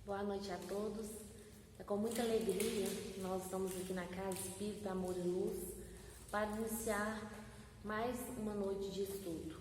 Boa noite a todos. É com muita alegria que nós estamos aqui na Casa Espírita Amor e Luz para iniciar mais uma noite de estudo.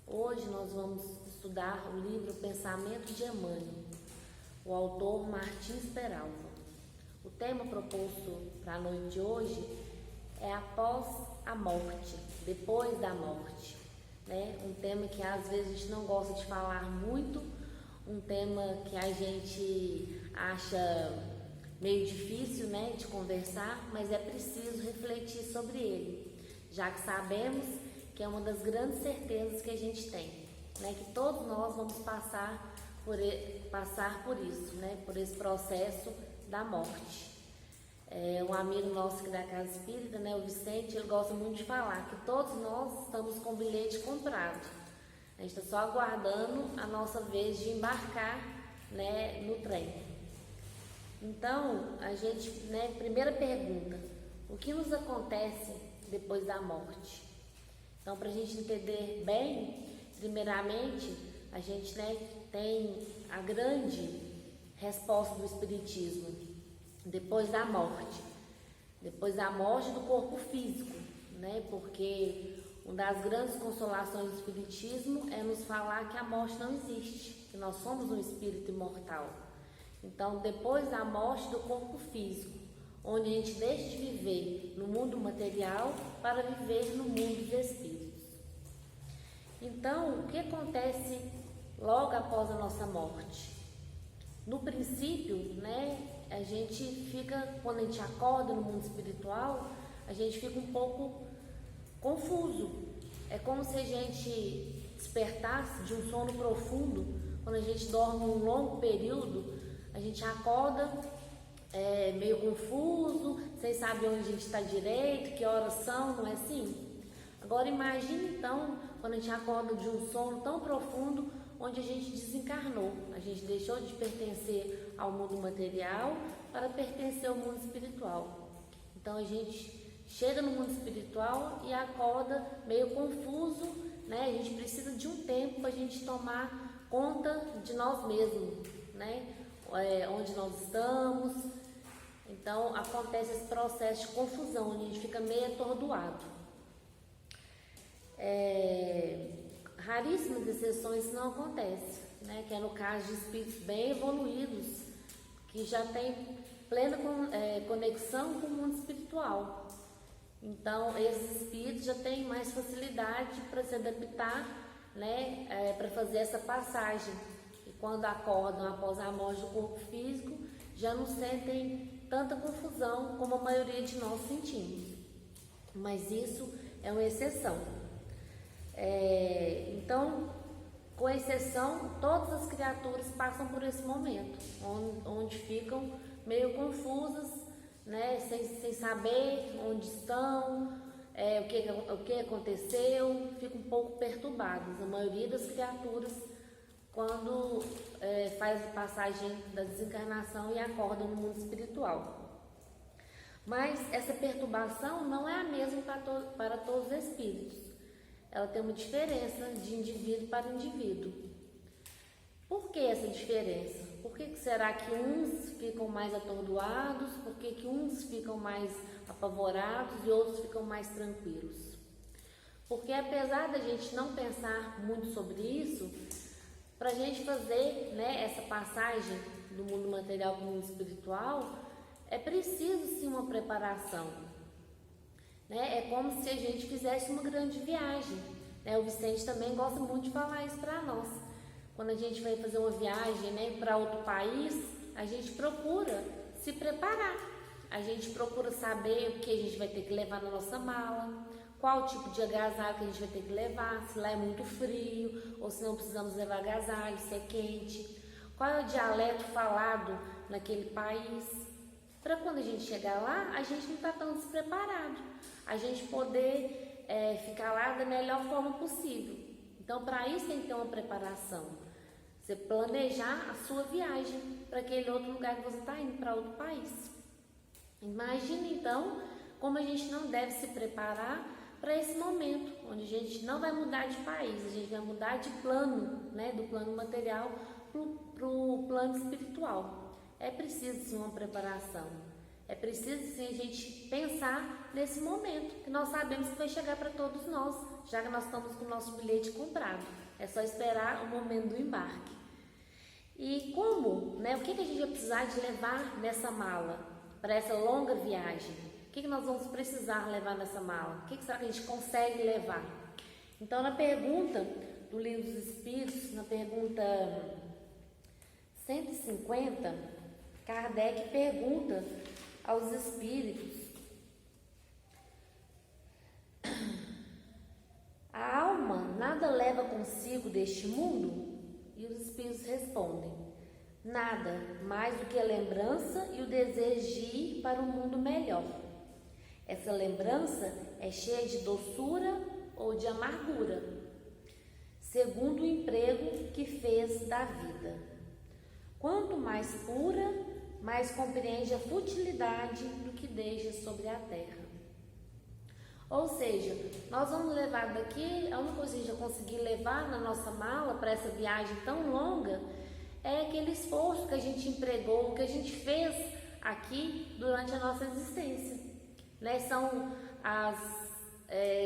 Hoje nós vamos estudar o livro Pensamento de Emmanuel, o autor Martins Peralva. O tema proposto para a noite de hoje é após a morte, depois da morte, né? Um tema que às vezes a gente não gosta de falar muito, um tema que a gente acha meio difícil, né, de conversar, mas é preciso refletir sobre ele, já que sabemos que é uma das grandes certezas que a gente tem, né, que todos nós vamos passar por isso, né, por esse processo da morte. Um amigo nosso aqui da Casa Espírita, né, o Vicente, ele gosta muito de falar que todos nós estamos com o bilhete comprado. A gente está só aguardando a nossa vez de embarcar, né, no trem. Então, a gente, né, primeira pergunta, o que nos acontece depois da morte? Então, para a gente entender bem, primeiramente, a gente, né, tem a grande resposta do Espiritismo, depois da morte do corpo físico, né, porque uma das grandes consolações do Espiritismo é nos falar que a morte não existe, que nós somos um espírito imortal. Então, depois da morte do corpo físico, onde a gente deixa de viver no mundo material para viver no mundo dos espíritos. Então, o que acontece logo após a nossa morte? No princípio, né, a gente fica, quando a gente acorda no mundo espiritual, a gente fica um pouco confuso. É como se a gente despertasse de um sono profundo. Quando a gente dorme um longo período, a gente acorda meio confuso, sem saber onde a gente está direito, que horas são, não é assim? Agora imagine então, quando a gente acorda de um sono tão profundo, onde a gente desencarnou, a gente deixou de pertencer ao mundo material para pertencer ao mundo espiritual. Então a gente chega no mundo espiritual e acorda meio confuso, né? A gente precisa de um tempo para a gente tomar conta de nós mesmos, né? Onde nós estamos. Então acontece esse processo de confusão, onde a gente fica meio atordoado. Raríssimas exceções isso não acontece, né? Que é no caso de espíritos bem evoluídos, que já têm plena conexão com o mundo espiritual. Então, esses espíritos já têm mais facilidade para se adaptar, né, para fazer essa passagem. E quando acordam após a morte do corpo físico, já não sentem tanta confusão como a maioria de nós sentimos. Mas isso é uma exceção. Então, com exceção, todas as criaturas passam por esse momento, onde ficam meio confusas, né, sem saber onde estão, o que aconteceu, ficam um pouco perturbadas. A maioria das criaturas, quando faz a passagem da desencarnação e acorda no mundo espiritual. Mas essa perturbação não é a mesma para todos os espíritos. Ela tem uma diferença de indivíduo para indivíduo. Por que essa diferença? Por que será que uns ficam mais atordoados? Por que uns ficam mais apavorados e outros ficam mais tranquilos? Porque apesar da gente não pensar muito sobre isso, para a gente fazer, né, essa passagem do mundo material para o mundo espiritual, é preciso sim uma preparação. Né? É como se a gente fizesse uma grande viagem. Né? O Vicente também gosta muito de falar isso para nós. Quando a gente vai fazer uma viagem, né, para outro país, a gente procura se preparar. A gente procura saber o que a gente vai ter que levar na nossa mala, qual tipo de agasalho que a gente vai ter que levar, se lá é muito frio ou se não precisamos levar agasalho, se é quente, qual é o dialeto falado naquele país, para quando a gente chegar lá, a gente não está tão despreparado, a gente poder ficar lá da melhor forma possível. Então, para isso tem que ter uma preparação. Você planejar a sua viagem para aquele outro lugar que você está indo, para outro país. Imagine, então, como a gente não deve se preparar para esse momento, onde a gente não vai mudar de país, a gente vai mudar de plano, né, do plano material para o plano espiritual. É preciso sim uma preparação. É preciso sim a gente pensar nesse momento, que nós sabemos que vai chegar para todos nós, já que nós estamos com o nosso bilhete comprado. É só esperar o momento do embarque. E como, né? O que a gente vai precisar de levar nessa mala para essa longa viagem? O que nós vamos precisar levar nessa mala? O que será que a gente consegue levar? Então, na pergunta do Livro dos Espíritos, na pergunta 150, Kardec pergunta aos espíritos: a alma nada leva consigo deste mundo? E os espíritos respondem: nada mais do que a lembrança e o desejo de ir para um mundo melhor. Essa lembrança é cheia de doçura ou de amargura, segundo o emprego que fez da vida. Quanto mais pura, mais compreende a futilidade do que deixa sobre a terra. Ou seja, nós vamos levar daqui, a única coisa que a gente vai conseguir levar na nossa mala para essa viagem tão longa é aquele esforço que a gente empregou, que a gente fez aqui durante a nossa existência, né? São as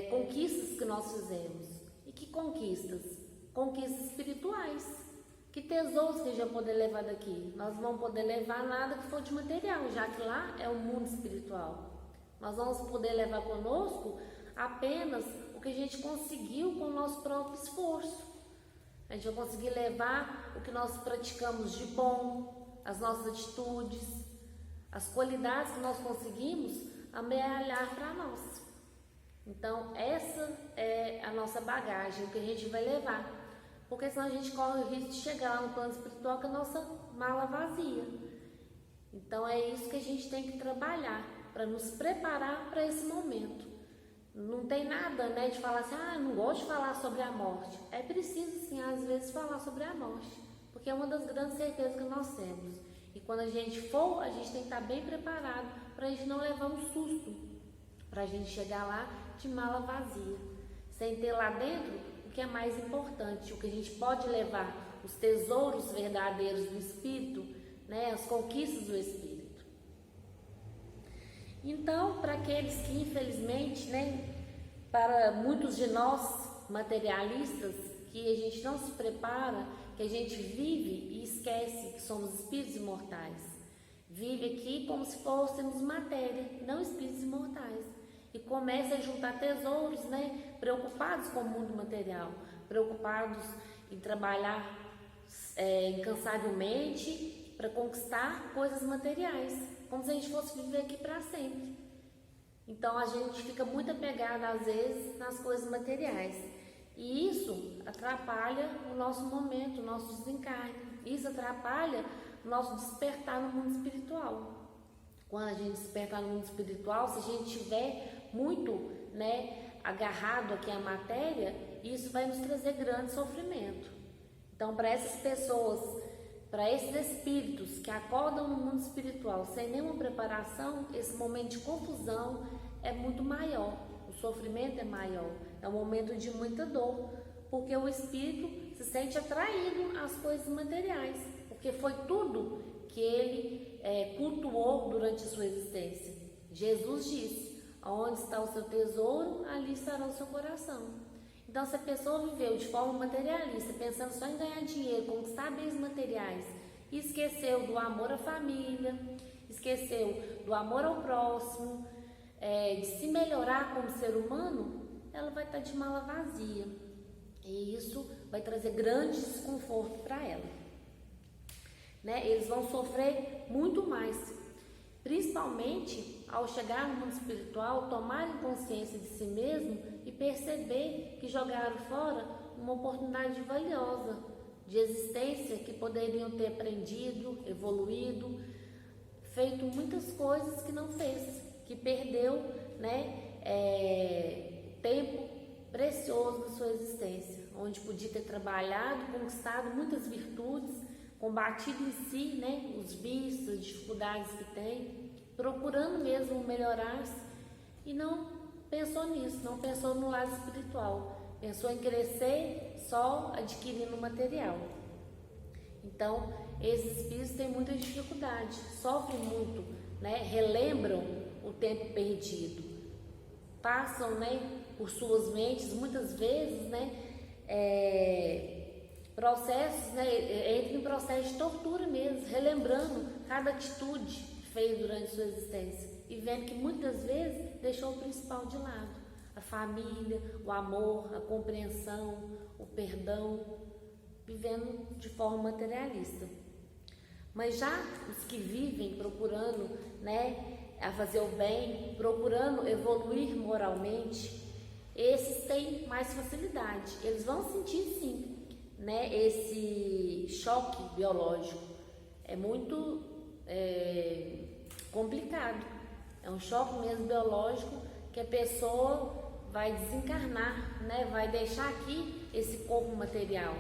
conquistas que nós fizemos. E que conquistas? Conquistas espirituais. Que tesouros que a gente vai poder levar daqui? Nós não vamos poder levar nada que for de material, já que lá é o mundo espiritual. Nós vamos poder levar conosco apenas o que a gente conseguiu com o nosso próprio esforço. A gente vai conseguir levar o que nós praticamos de bom, as nossas atitudes, as qualidades que nós conseguimos amealhar para nós. Então, essa é a nossa bagagem, o que a gente vai levar. Porque senão a gente corre o risco de chegar lá no plano espiritual com a nossa mala vazia. Então, é isso que a gente tem que trabalhar para nos preparar para esse momento. Não tem nada, né, de falar assim, não gosto de falar sobre a morte. É preciso, sim, às vezes, falar sobre a morte, porque é uma das grandes certezas que nós temos. E quando a gente for, a gente tem que estar bem preparado para a gente não levar um susto, para a gente chegar lá de mala vazia, sem ter lá dentro o que é mais importante, o que a gente pode levar, os tesouros verdadeiros do Espírito, né, as conquistas do Espírito. Então, para aqueles que infelizmente, né, para muitos de nós materialistas, que a gente não se prepara, que a gente vive e esquece que somos espíritos imortais. Vive aqui como se fôssemos matéria, não espíritos imortais. E começa a juntar tesouros, né, preocupados com o mundo material, preocupados em trabalhar incansavelmente para conquistar coisas materiais, como se a gente fosse viver aqui para sempre. Então a gente fica muito apegado às vezes nas coisas materiais, e isso atrapalha o nosso momento, o nosso desencarne. Isso atrapalha o nosso despertar no mundo espiritual. Quando a gente despertar no mundo espiritual, se a gente estiver muito, né, agarrado aqui à matéria, isso vai nos trazer grande sofrimento. Então, para essas pessoas, para esses espíritos que acordam no mundo espiritual sem nenhuma preparação, esse momento de confusão é muito maior, o sofrimento é maior, é um momento de muita dor, porque o espírito se sente atraído às coisas materiais, porque foi tudo que ele cultuou durante a sua existência. Jesus disse: onde está o seu tesouro, ali estará o seu coração. Então, se a pessoa viveu de forma materialista, pensando só em ganhar dinheiro, conquistar bens materiais, e esqueceu do amor à família, esqueceu do amor ao próximo, de se melhorar como ser humano, ela vai estar de mala vazia. E isso vai trazer grande desconforto para ela. Né? Eles vão sofrer muito mais, principalmente ao chegar no mundo espiritual, tomarem consciência de si mesmo e perceber que jogaram fora uma oportunidade valiosa de existência, que poderiam ter aprendido, evoluído, feito muitas coisas que não fez, que perdeu, né, tempo precioso da sua existência, onde podia ter trabalhado, conquistado muitas virtudes, combatido em si, né, os vícios, as dificuldades que tem, procurando mesmo melhorar-se, e não pensou nisso, não pensou no lado espiritual, pensou em crescer só adquirindo material. Então, esses espíritos têm muita dificuldade, sofrem muito, né? Relembram o tempo perdido, passam, né, por suas mentes muitas vezes, né, processos, né, entram em processo de tortura mesmo, relembrando cada atitude que fez durante sua existência e vendo que muitas vezes deixou o principal de lado, a família, o amor, a compreensão, o perdão, vivendo de forma materialista. Mas já os que vivem procurando, né, a fazer o bem, procurando evoluir moralmente, esses têm mais facilidade. Eles vão sentir sim, né, esse choque biológico. É muito complicado. É um choque mesmo biológico que a pessoa vai desencarnar, né, vai deixar aqui esse corpo material.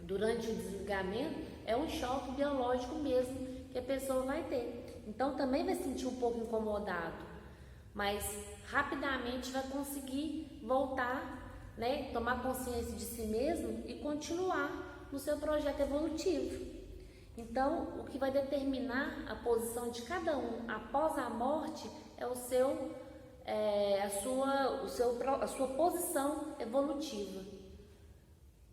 Durante o desligamento, é um choque biológico mesmo que a pessoa vai ter. Então, também vai se sentir um pouco incomodado, mas rapidamente vai conseguir voltar, né, tomar consciência de si mesmo e continuar no seu projeto evolutivo. Então, o que vai determinar a posição de cada um após a morte é a sua posição evolutiva.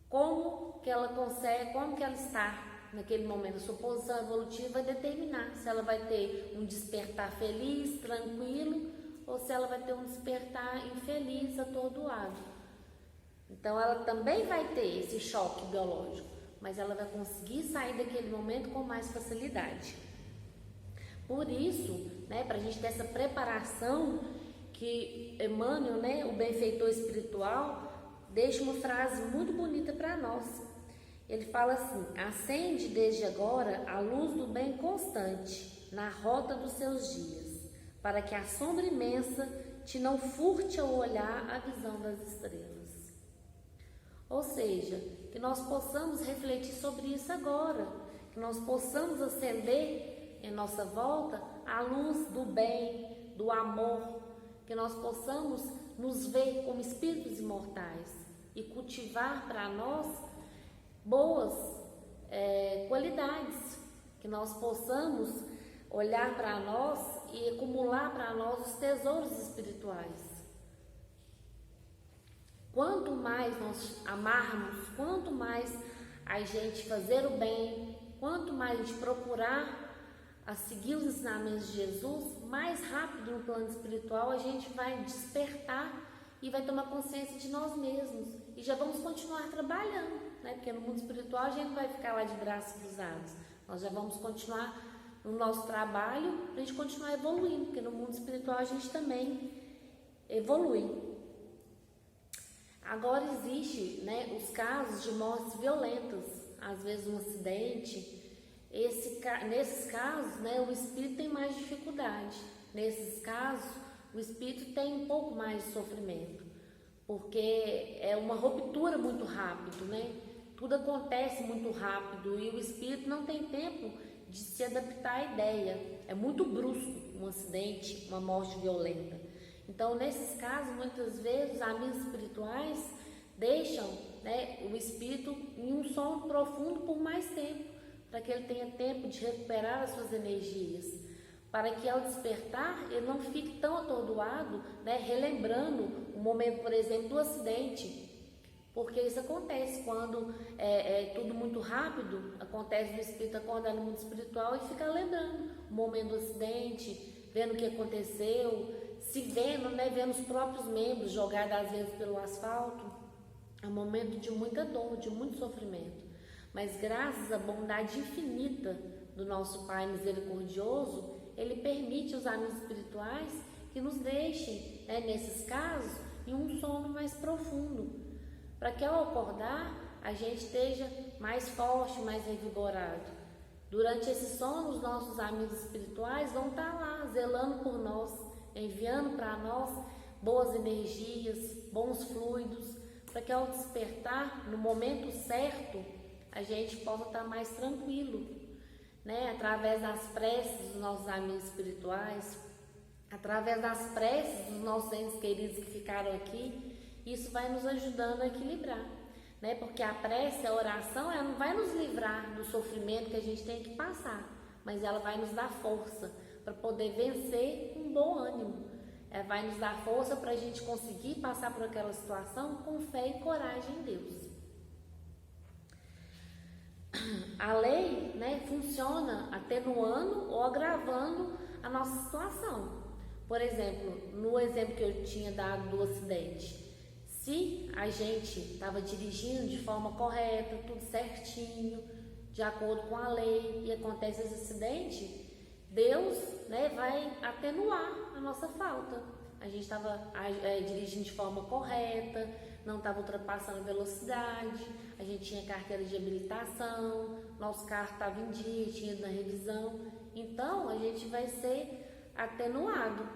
Como que ela consegue, como que ela está naquele momento, a sua posição evolutiva vai determinar se ela vai ter um despertar feliz, tranquilo, ou se ela vai ter um despertar infeliz, atordoado. Então ela também vai ter esse choque biológico, mas ela vai conseguir sair daquele momento com mais facilidade. Por isso, né, para a gente ter essa preparação, que Emmanuel, né, o benfeitor espiritual, deixa uma frase muito bonita para nós. Ele fala assim: acende desde agora a luz do bem constante na rota dos seus dias, para que a sombra imensa te não furte ao olhar a visão das estrelas. Ou seja, que nós possamos refletir sobre isso agora, que nós possamos acender em nossa volta a luz do bem, do amor, que nós possamos nos ver como espíritos imortais e cultivar para nós boas qualidades, que nós possamos olhar para nós e acumular para nós os tesouros espirituais. Quanto mais nós amarmos, quanto mais a gente fazer o bem, quanto mais a gente procurar a seguir os ensinamentos de Jesus, mais rápido no plano espiritual a gente vai despertar e vai tomar consciência de nós mesmos. E já vamos continuar trabalhando, né? Porque no mundo espiritual a gente não vai ficar lá de braços cruzados. Nós já vamos continuar no nosso trabalho para a gente continuar evoluindo, porque no mundo espiritual a gente também evolui. Agora existe, né, os casos de mortes violentas, às vezes um acidente. Nesses casos, né, o espírito tem mais dificuldade. Nesses casos, o espírito tem um pouco mais de sofrimento, porque é uma ruptura muito rápido, né? Tudo acontece muito rápido e o espírito não tem tempo de se adaptar à ideia. É muito brusco um acidente, uma morte violenta. Então, nesses casos, muitas vezes, os amigos espirituais deixam, né, o espírito em um sono profundo por mais tempo, para que ele tenha tempo de recuperar as suas energias, para que ao despertar ele não fique tão atordoado, né, relembrando o momento, por exemplo, do acidente, porque isso acontece quando é tudo muito rápido, acontece no espírito acordar no mundo espiritual e fica lembrando o momento do acidente, vendo o que aconteceu, se vendo, né, vendo os próprios membros jogados às vezes pelo asfalto. É um momento de muita dor, de muito sofrimento. Mas graças à bondade infinita do nosso Pai misericordioso, Ele permite os amigos espirituais que nos deixem, né, nesses casos, em um sono mais profundo, para que ao acordar a gente esteja mais forte, mais revigorado. Durante esse sono, os nossos amigos espirituais vão estar lá, zelando por nós, enviando para nós boas energias, bons fluidos, para que ao despertar, no momento certo, a gente possa estar mais tranquilo, né? Através das preces dos nossos amigos espirituais, através das preces dos nossos entes queridos que ficaram aqui, isso vai nos ajudando a equilibrar. né? Porque a prece, a oração, ela não vai nos livrar do sofrimento que a gente tem que passar, mas ela vai nos dar força para poder vencer com bom ânimo. Ela vai nos dar força para a gente conseguir passar por aquela situação com fé e coragem em Deus. A lei, né, funciona atenuando ou agravando a nossa situação. Por exemplo, no exemplo que eu tinha dado do acidente, se a gente estava dirigindo de forma correta, tudo certinho, de acordo com a lei, e acontece esse acidente, Deus, né, vai atenuar a nossa falta. A gente estava dirigindo de forma correta, não estava ultrapassando velocidade, a gente tinha carteira de habilitação, nosso carro estava em dia, tinha ido na revisão, então a gente vai ser atenuado.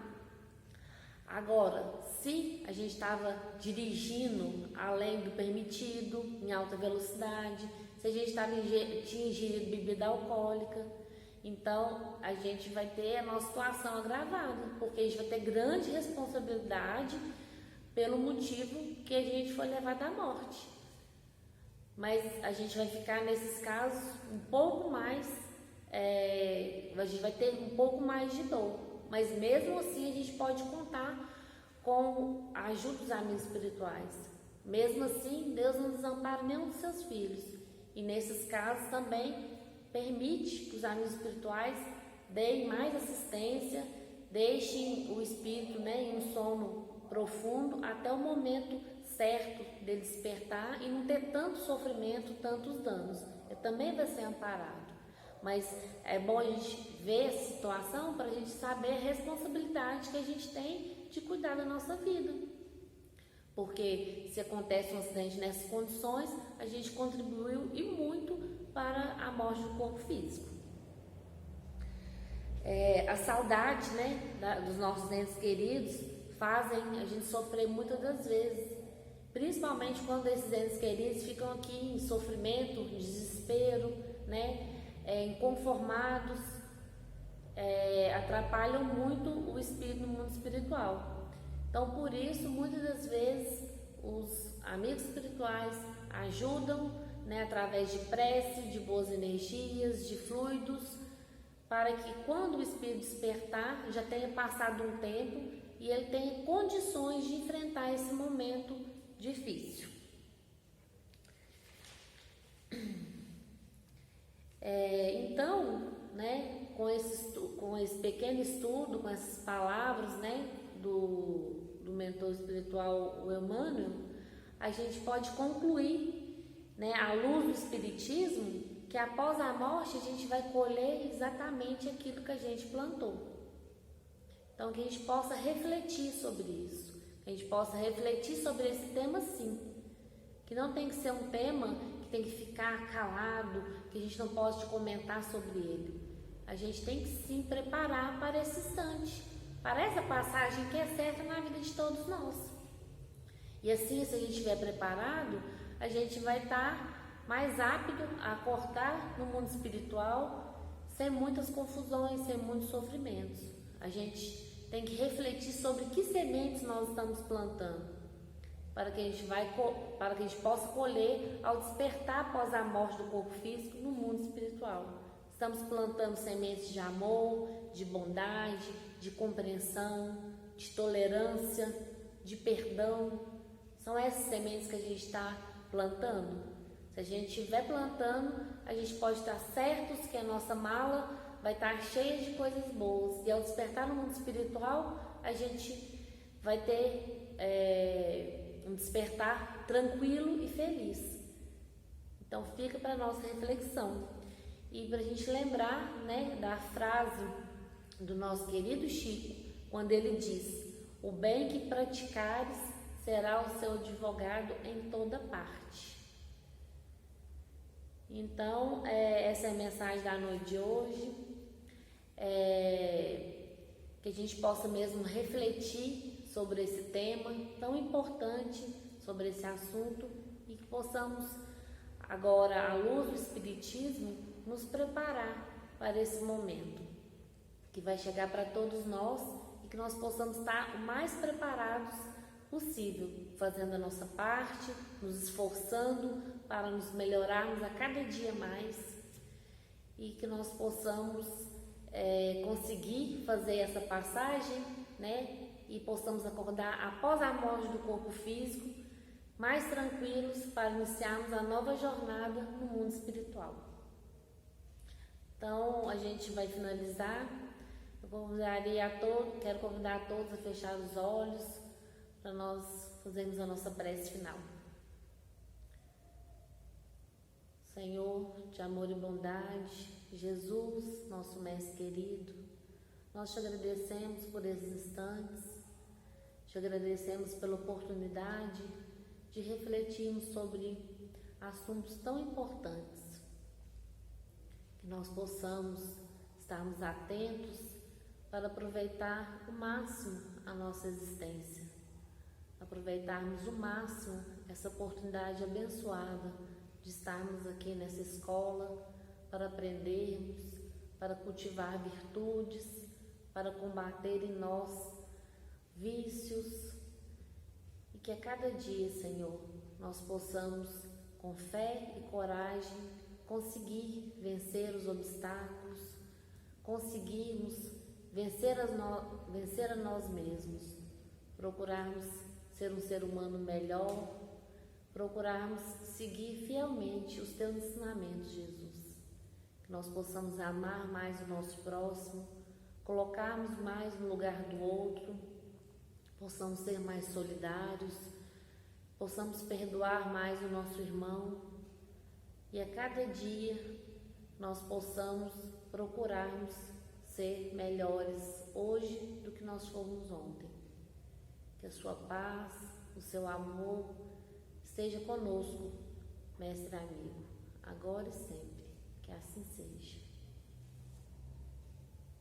Agora, se a gente estava dirigindo além do permitido, em alta velocidade, se a gente tinha ingerido bebida alcoólica, então a gente vai ter a nossa situação agravada, porque a gente vai ter grande responsabilidade pelo motivo que a gente foi levado à morte. Mas a gente vai ficar nesses casos um pouco mais, a gente vai ter um pouco mais de dor, mas mesmo assim a gente pode contar com a ajuda dos amigos espirituais. Mesmo assim, Deus não desampara nenhum dos seus filhos, e nesses casos também permite que os amigos espirituais deem mais assistência, deixem o espírito, né, em um sono profundo até o momento certo dele despertar e não ter tanto sofrimento, tantos danos. Ele também vai ser amparado. Mas é bom a gente ver essa situação para a gente saber a responsabilidade que a gente tem de cuidar da nossa vida. Porque se acontece um acidente nessas condições, a gente contribuiu e muito para a morte do corpo físico. A saudade, né, dos nossos entes queridos fazem a gente sofrer muitas das vezes, principalmente quando esses entes queridos ficam aqui em sofrimento, em desespero, né, inconformados, atrapalham muito o espírito no mundo espiritual. Então, por isso, muitas das vezes, os amigos espirituais ajudam, né, através de prece, de boas energias, de fluidos, para que quando o espírito despertar, já tenha passado um tempo e ele tenha condições de enfrentar esse momento difícil. Então, né, com esse pequeno estudo, com essas palavras, né, do mentor espiritual Emmanuel, a gente pode concluir, né, à luz do Espiritismo, que após a morte a gente vai colher exatamente aquilo que a gente plantou. Então, que a gente possa refletir sobre isso, que a gente possa refletir sobre esse tema, sim, que não tem que ser um tema que tem que ficar calado, que a gente não pode comentar sobre ele. A gente tem que sim preparar para esse instante, para essa passagem que é certa na vida de todos nós. E assim, se a gente estiver preparado, a gente vai estar mais apto a acordar no mundo espiritual, sem muitas confusões, sem muitos sofrimentos. A gente tem que refletir sobre que sementes nós estamos plantando, para que a gente possa colher ao despertar após a morte do corpo físico no mundo espiritual. Estamos plantando sementes de amor, de bondade, de compreensão, de tolerância, de perdão. São essas sementes que a gente está plantando. Se a gente estiver plantando, a gente pode estar certos que a nossa mala vai estar cheia de coisas boas. E ao despertar no mundo espiritual, a gente vai ter um despertar tranquilo e feliz. Então fica para a nossa reflexão. E para a gente lembrar, né, da frase do nosso querido Chico, quando ele diz: o bem que praticares será o seu advogado em toda parte. Então, essa é a mensagem da noite de hoje, que a gente possa mesmo refletir sobre esse tema tão importante, sobre esse assunto, e que possamos agora, à luz do Espiritismo, nos preparar para esse momento, que vai chegar para todos nós, e que nós possamos estar o mais preparados possível, fazendo a nossa parte, nos esforçando para nos melhorarmos a cada dia mais e que nós possamos conseguir fazer essa passagem, né? E possamos acordar após a morte do corpo físico, mais tranquilos para iniciarmos a nova jornada no mundo espiritual. Então, a gente vai finalizar. Quero convidar a todos a fechar os olhos para nós fazermos a nossa prece final. Senhor de amor e bondade, Jesus, nosso Mestre querido, nós te agradecemos por esses instantes, te agradecemos pela oportunidade de refletirmos sobre assuntos tão importantes, que nós possamos estarmos atentos para aproveitar o máximo a nossa existência, aproveitarmos o máximo essa oportunidade abençoada de estarmos aqui nessa escola para aprendermos, para cultivar virtudes, para combater em nós vícios e que a cada dia, Senhor, nós possamos, com fé e coragem, conseguir vencer os obstáculos, conseguirmos vencer a nós mesmos, procurarmos ser um ser humano melhor, procurarmos seguir fielmente os teus ensinamentos, Jesus. Que nós possamos amar mais o nosso próximo, colocarmos mais no lugar do outro, possamos ser mais solidários, possamos perdoar mais o nosso irmão e a cada dia nós possamos procurarmos ser melhores hoje do que nós fomos ontem. Que a sua paz, o seu amor esteja conosco, mestre amigo, agora e sempre. Que assim seja.